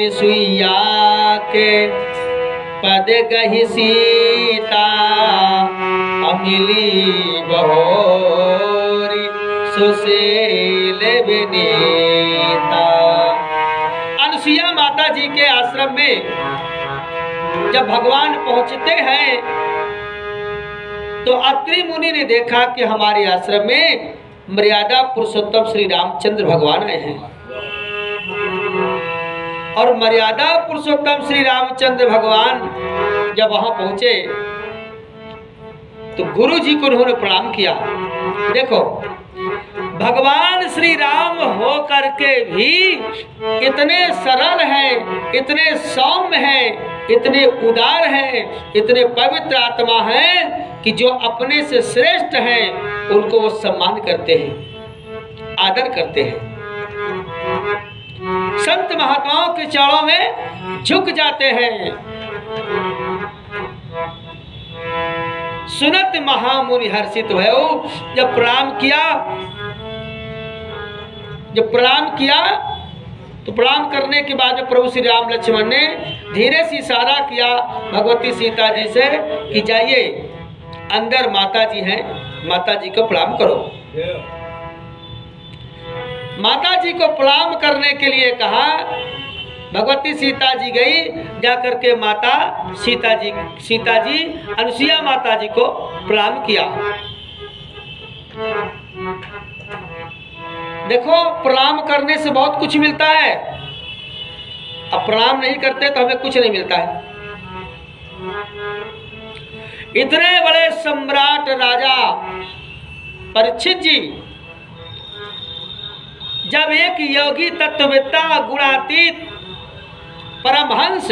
अनसुईया के पद गहि सीता, अमिली बहोरी सुशील विनीता। अनसुईया माता जी के आश्रम में जब भगवान पहुंचते हैं तो अत्रि मुनि ने देखा कि हमारे आश्रम में मर्यादा पुरुषोत्तम श्री रामचंद्र भगवान आए हैं। और मर्यादा पुरुषोत्तम श्री रामचंद्र भगवान जब वहां पहुंचे तो गुरु जी को उन्होंने प्रणाम किया। देखो, भगवान श्री राम हो करके भी इतने सरल हैं, इतने सौम्य हैं, इतने उदार हैं, इतने पवित्र आत्मा हैं कि जो अपने से श्रेष्ठ हैं उनको वो सम्मान करते हैं, आदर करते हैं। संत महात्माओं के चरणों में झुक जाते हैं। सुनत महामुनि हर्षित भयो। जब प्रणाम किया तो प्रणाम करने के बाद में प्रभु श्री राम लक्ष्मण ने धीरे से इशारा किया भगवती सीता जी से कि जाइए, अंदर माता जी हैं, माता जी को प्रणाम करो। माता जी को प्रणाम करने के लिए कहा। भगवती सीता जी गई, जाकर के माता सीता जी अनसुईया माता जी को प्रणाम किया। देखो, प्रणाम करने से बहुत कुछ मिलता है। अब प्रणाम नहीं करते तो हमें कुछ नहीं मिलता है। इतने बड़े सम्राट राजा परीक्षित जी जब एक योगी तत्ववेत्ता गुणातीत परमहंस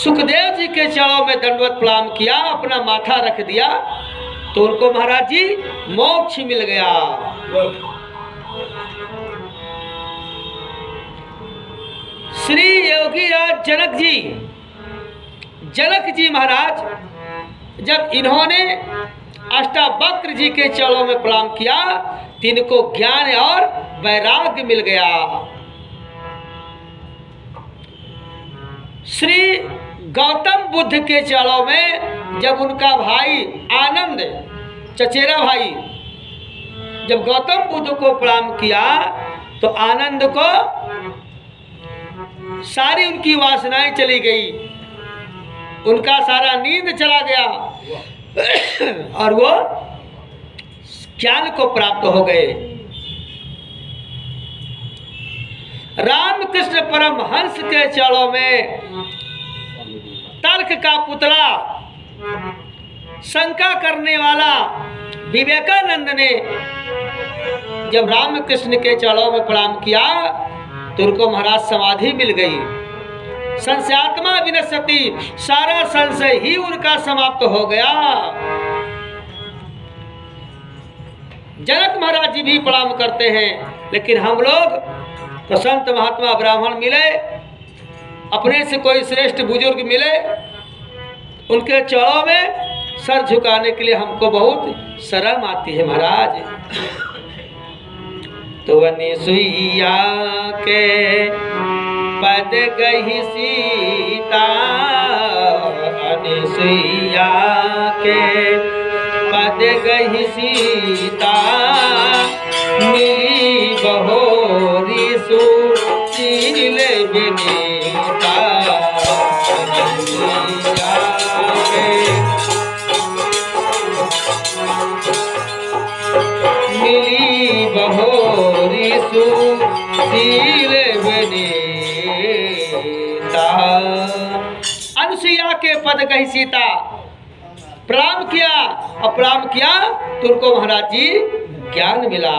सुखदेव जी के चरणों में दंडवत प्रणाम किया, अपना माथा रख दिया, तो उनको महाराज जी मोक्ष मिल गया। श्री योगी राज जनक जी महाराज जब इन्होंने अष्टावक्र जी के चरणों में प्रणाम किया, तिनको ज्ञान और वैराग्य मिल गया। श्री गौतम बुद्ध के चरणों में जब उनका भाई आनंद, चचेरा भाई, जब गौतम बुद्ध को प्रणाम किया तो आनंद को सारी उनकी वासनाएं चली गई, उनका सारा नींद चला गया और वो ज्ञान को प्राप्त हो गए। रामकृष्ण परमहंस के चरणों में तर्क का पुतला, शंका करने वाला विवेकानंद ने जब रामकृष्ण के चरणों में प्रणाम किया तो उनको महाराज समाधि मिल गई। संशयात्मा विनश्यति, सारा संशय ही उनका समाप्त हो गया। जनक महाराज जी भी प्रणाम करते हैं, लेकिन हम लोग तो संत महात्मा ब्राह्मण मिले, अपने से कोई श्रेष्ठ बुजुर्ग मिले, उनके चरणों में सर झुकाने के लिए हमको बहुत शर्म आती है महाराज। तो अनसुईया के पद गहि सीता, अनसुईया के पद गहि सीता, मिली बहोरी सुशील विनीता। अनसुईया के मिली बहोरी सुशील विनीता। अनसुईया के पद गहि सीता, प्रणाम किया और प्रणाम किया तो उनको महाराज जी ज्ञान मिला।